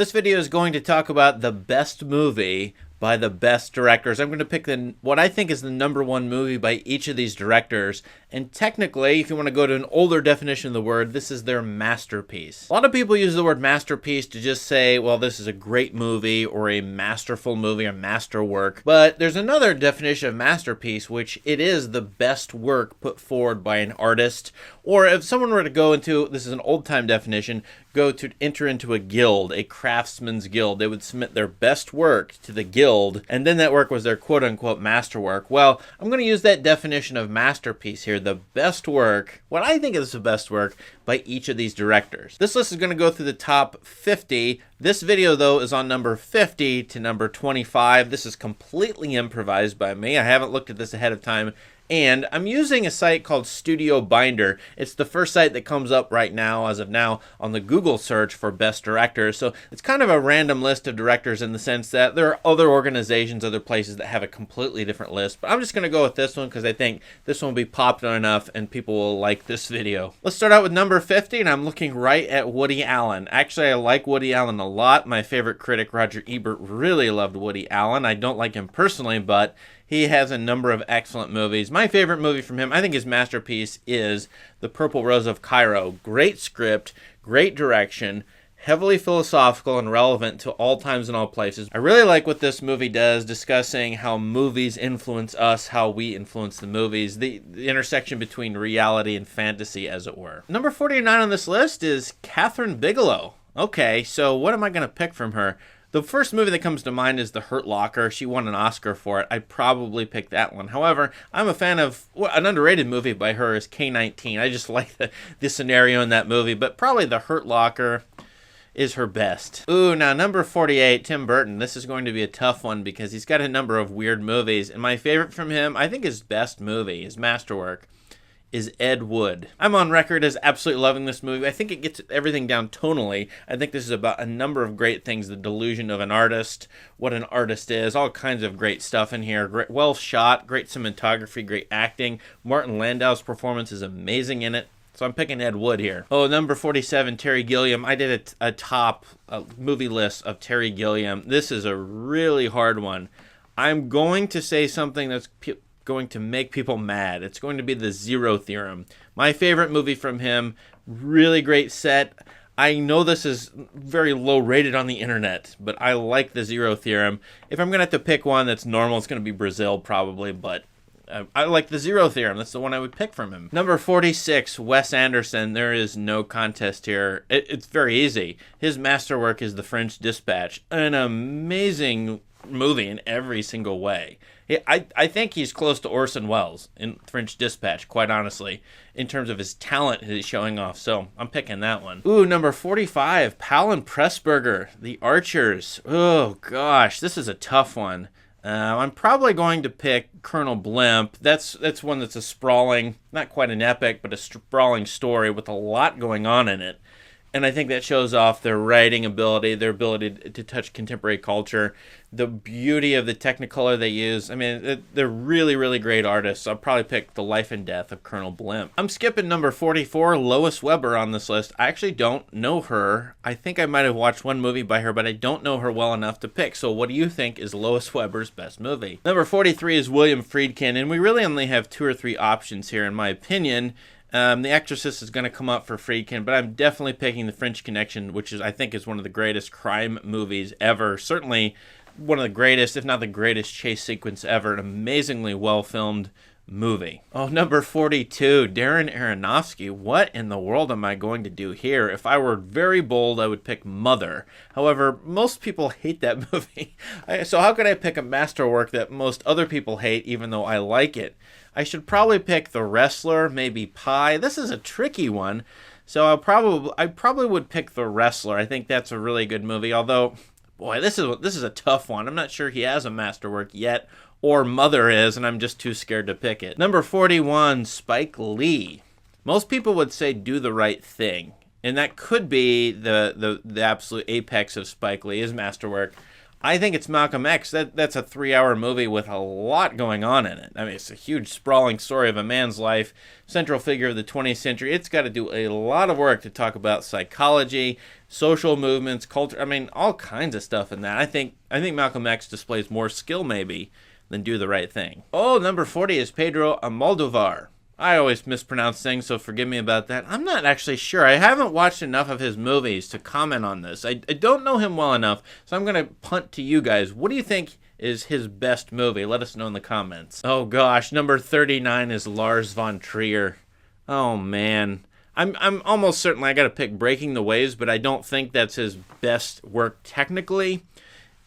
This video is going to talk about the best movie by the best directors. I'm going to pick what I think is the #1 movie by each of these directors. And technically, if you want to go to an older definition of the word, this is their masterpiece. A lot of people use the word masterpiece to just say, well, this is a great movie or a masterful movie or masterwork. But there's another definition of masterpiece, which it is the best work put forward by an artist. Or if someone were to go into, this is an old-time definition, go to enter into a guild, a craftsman's guild. They would submit their best work to the guild, and then that work was their quote-unquote masterwork. Well, I'm going to use that definition of masterpiece here, the best work, what I think is the best work by each of these directors. This list is going to go through the top 50. This video, though, is on number 50 to number 25. This is completely improvised by me. I haven't looked at this ahead of time. And I'm using a site called Studio Binder. It's the first site that comes up right now, as of now, on the Google search for best directors. So it's kind of a random list of directors in the sense that there are other organizations, other places that have a completely different list. But I'm just going to go with this one because I think this one will be popular enough and people will like this video. Let's start out with number 50, and I'm looking right at Woody Allen. Actually, I like Woody Allen a lot. My favorite critic, Roger Ebert, really loved Woody Allen. I don't like him personally, but he has a number of excellent movies. My favorite movie from him, I think his masterpiece, is The Purple Rose of Cairo. Great script, great direction, heavily philosophical and relevant to all times and all places. I really like what this movie does, discussing how movies influence us, how we influence the movies, the intersection between reality and fantasy, as it were. Number 49 on this list is Kathryn Bigelow. Okay, so what am I going to pick from her? The first movie that comes to mind is The Hurt Locker. She won an Oscar for it. I'd probably pick that one. However, I'm a fan of an underrated movie by her is K-19. I just like the scenario in that movie, but probably The Hurt Locker is her best. Ooh, now number 48, Tim Burton. This is going to be a tough one because he's got a number of weird movies, and my favorite from him, I think his best movie, his masterwork, is Ed Wood. I'm on record as absolutely loving this movie. I think it gets everything down tonally. I think this is about a number of great things, the delusion of an artist, what an artist is, all kinds of great stuff in here. Great, well shot, great cinematography, great acting. Martin Landau's performance is amazing in it. So I'm picking Ed Wood here. Oh, number 47, Terry Gilliam. I did a top movie list of Terry Gilliam. This is a really hard one. I'm going to say something that's going to make people mad. It's going to be The Zero Theorem. My favorite movie from him. Really great set. I know this is very low rated on the internet, but I like The Zero Theorem. If I'm going to have to pick one that's normal, it's going to be Brazil probably, but I like The Zero Theorem. That's the one I would pick from him. Number 46, Wes Anderson. There is no contest here. It's very easy. His masterwork is The French Dispatch. An amazing movie in every single way. I think he's close to Orson Welles in French Dispatch, quite honestly, in terms of his talent he's showing off. So I'm picking that one. Ooh, number 45, Powell and Pressburger, The Archers. Oh, gosh, this is a tough one. I'm probably going to pick Colonel Blimp. That's one that's a sprawling, not quite an epic, but a sprawling story with a lot going on in it. And I think that shows off their writing ability, their ability to touch contemporary culture, the beauty of the Technicolor they use. I mean, they're really, really great artists. I'll probably pick The Life and Death of Colonel Blimp. I'm skipping number 44, Loisweber on this list. I actually don't know her. I think I might have watched one movie by her, but I don't know her well enough to pick. So what do you think is Loisweber's best movie? Number 43 is William Friedkin, and we really only have 2 or 3 options here, in my opinion. The Exorcist is going to come up for Friedkin, but I'm definitely picking The French Connection, which I think is one of the greatest crime movies ever. Certainly one of the greatest, if not the greatest chase sequence ever. An amazingly well-filmed movie. Oh, number 42, Darren Aronofsky. What in the world am I going to do here? If I were very bold, I would pick Mother. However, most people hate that movie. So how could I pick a masterwork that most other people hate, even though I like it? I should probably pick The Wrestler, maybe Pi. This is a tricky one, so I probably would pick The Wrestler. I think that's a really good movie, although, boy, this is a tough one. I'm not sure he has a masterwork yet, or Mother is, and I'm just too scared to pick it. Number 41, Spike Lee. Most people would say Do the Right Thing, and that could be the absolute apex of Spike Lee, his masterwork. I think it's Malcolm X. That's a 3-hour movie with a lot going on in it. I mean, it's a huge, sprawling story of a man's life, central figure of the 20th century. It's got to do a lot of work to talk about psychology, social movements, culture. I mean, all kinds of stuff in that. I think Malcolm X displays more skill, maybe, than Do the Right Thing. Oh, number 40 is Pedro Almodovar. I always mispronounce things, so forgive me about that. I'm not actually sure. I haven't watched enough of his movies to comment on this. I don't know him well enough, so I'm going to punt to you guys. What do you think is his best movie? Let us know in the comments. Oh gosh, number 39 is Lars Von Trier. Oh man. I'm almost certain I got to pick Breaking the Waves, but I don't think that's his best work technically.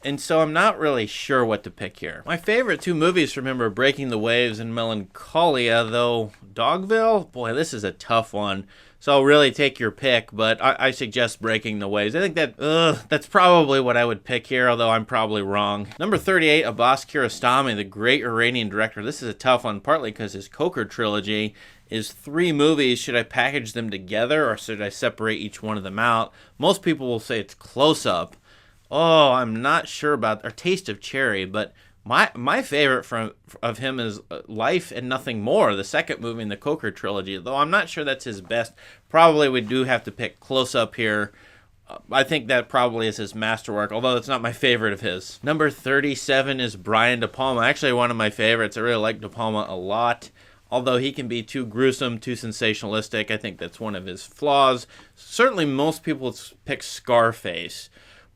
And so I'm not really sure what to pick here. My favorite two movies from him are Breaking the Waves and Melancholia, though Dogville? Boy, this is a tough one. So I'll really take your pick, but I suggest Breaking the Waves. I think that's probably what I would pick here, although I'm probably wrong. Number 38, Abbas Kiarostami, the great Iranian director. This is a tough one, partly because his Coker trilogy is 3 movies. Should I package them together, or should I separate each one of them out? Most people will say it's Close Up. Oh, I'm not sure about, or Taste of Cherry, but my favorite of him is Life and Nothing More, the second movie in the Coker trilogy, though I'm not sure that's his best. Probably we do have to pick Close Up here. I think that probably is his masterwork, although it's not my favorite of his. Number 37 is Brian De Palma, actually one of my favorites. I really like De Palma a lot. Although he can be too gruesome, too sensationalistic, I think that's one of his flaws. Certainly most people pick Scarface.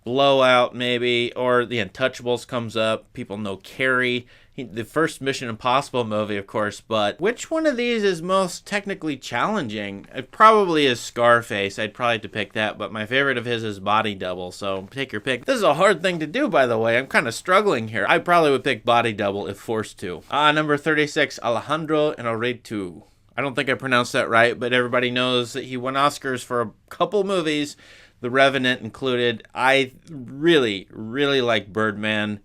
Blowout, maybe, or The Untouchables comes up. People know Carrie, the first Mission Impossible movie, of course, but which one of these is most technically challenging? It probably is Scarface. I'd probably have to pick that, but my favorite of his is Body Double, so take your pick. This is a hard thing to do, by the way. I'm kind of struggling here. I probably would pick Body Double if forced to. Number 36, Alejandro Inarritu. I don't think I pronounced that right, but everybody knows that he won Oscars for a couple movies, The Revenant included. I really, really like Birdman.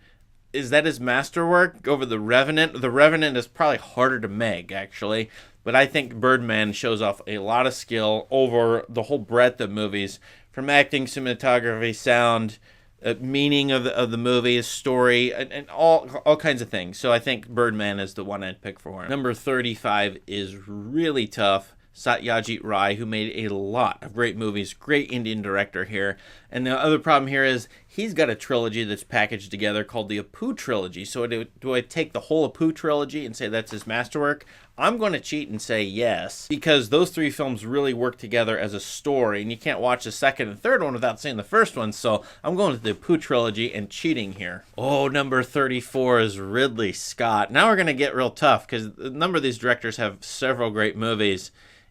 Is that his masterwork over The Revenant? The Revenant is probably harder to make, actually. But I think Birdman shows off a lot of skill over the whole breadth of movies. From acting, cinematography, sound, meaning of the movie, story, and all kinds of things. So I think Birdman is the one I'd pick for him. Number 35 is really tough. Satyajit Rai, who made a lot of great movies, great Indian director here. And the other problem here is he's got a trilogy that's packaged together called the Apu trilogy. So do I take the whole Apu trilogy and say that's his masterwork? I'm going to cheat and say yes, because those 3 films really work together as a story, and you can't watch the second and third one without seeing the first one. So I'm going with the Apu trilogy and cheating here. Oh, number 34 is Ridley Scott. Now we're going to get real tough, because a number of these directors have several great movies.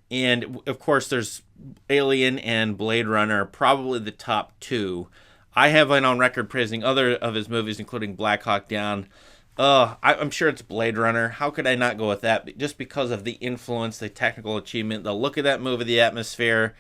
And, of course, there's Alien and Blade Runner, probably the top 2. I have been on record praising other of his movies, including Black Hawk Down. I'm sure it's Blade Runner. How could I not go with that? Just because of the influence, the technical achievement, the look of that movie, the atmosphere.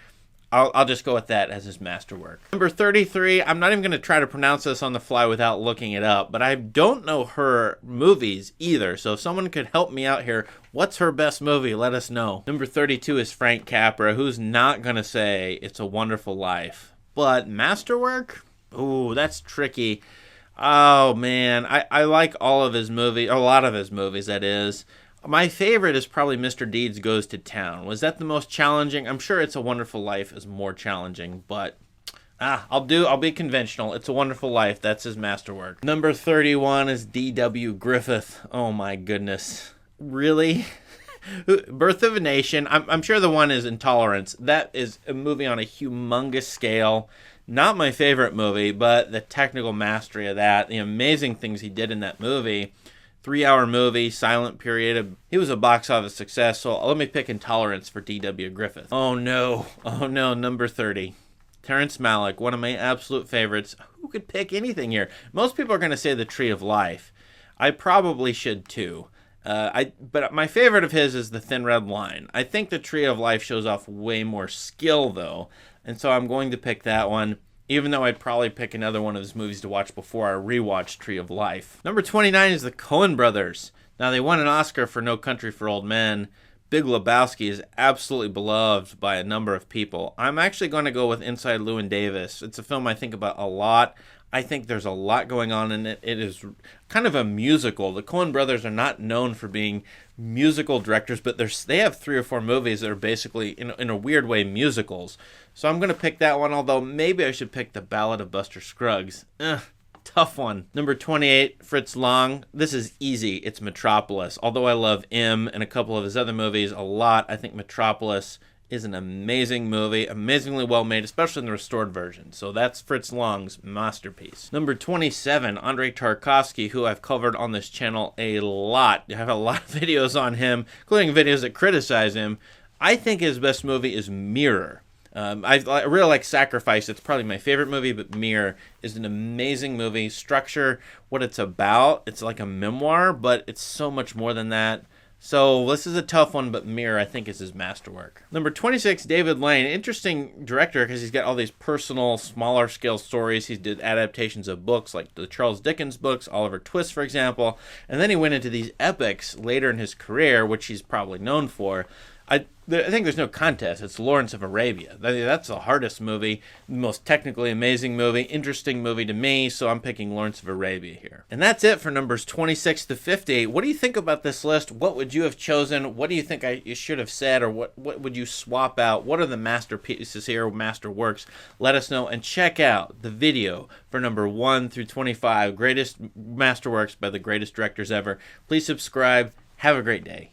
I'll just go with that as his masterwork. Number 33, I'm not even going to try to pronounce this on the fly without looking it up, but I don't know her movies either, so if someone could help me out here, what's her best movie? Let us know. Number 32 is Frank Capra, who's not going to say It's a Wonderful Life, but masterwork? Ooh, that's tricky. Oh, man, I like all of his movies, a lot of his movies, that is. My favorite is probably Mr. Deeds Goes to Town. Was that the most challenging? I'm sure It's a Wonderful Life is more challenging, but I'll be conventional. It's a Wonderful Life. That's his masterwork. Number 31 is D.W. Griffith. Oh my goodness. Really? Birth of a Nation. I'm sure the one is Intolerance. That is a movie on a humongous scale. Not my favorite movie, but the technical mastery of that, the amazing things he did in that movie. 3-hour movie, silent period. He was a box office success, so let me pick Intolerance for D.W. Griffith. Oh no, number 30. Terence Malick, one of my absolute favorites. Who could pick anything here? Most people are going to say The Tree of Life. I probably should too. But my favorite of his is The Thin Red Line. I think The Tree of Life shows off way more skill though, and so I'm going to pick that one. Even though I'd probably pick another one of his movies to watch before I rewatch Tree of Life. Number 29 is the Coen Brothers. Now, they won an Oscar for No Country for Old Men. Big Lebowski is absolutely beloved by a number of people. I'm actually going to go with Inside Llewyn Davis. It's a film I think about a lot. I think there's a lot going on in it. It is kind of a musical. The Coen Brothers are not known for being musical directors, but they have 3 or 4 movies that are basically, in a weird way, musicals. So I'm going to pick that one, although maybe I should pick The Ballad of Buster Scruggs. Tough one. Number 28, Fritz Lang. This is easy. It's Metropolis. Although I love M and a couple of his other movies a lot, I think Metropolis is an amazing movie, amazingly well made, especially in the restored version. So that's Fritz Lang's masterpiece. Number 27, Andrei Tarkovsky, who I've covered on this channel a lot. I have a lot of videos on him, including videos that criticize him. I think his best movie is Mirror. I really like Sacrifice. It's probably my favorite movie, but Mirror is an amazing movie. Structure, what it's about, it's like a memoir, but it's so much more than that. So this is a tough one, but Mirror, I think, is his masterwork. Number 26, David Lane. Interesting director because he's got all these personal, smaller scale stories. He did adaptations of books like the Charles Dickens books, Oliver Twist, for example. And then he went into these epics later in his career, which he's probably known for. I think there's no contest. It's Lawrence of Arabia. That's the hardest movie, the most technically amazing movie, interesting movie to me, so I'm picking Lawrence of Arabia here. And that's it for numbers 26 to 50. What do you think about this list? What would you have chosen? What do you think you should have said, or what would you swap out? What are the masterpieces here, masterworks? Let us know, and check out the video for number 1 through 25, greatest masterworks by the greatest directors ever. Please subscribe. Have a great day.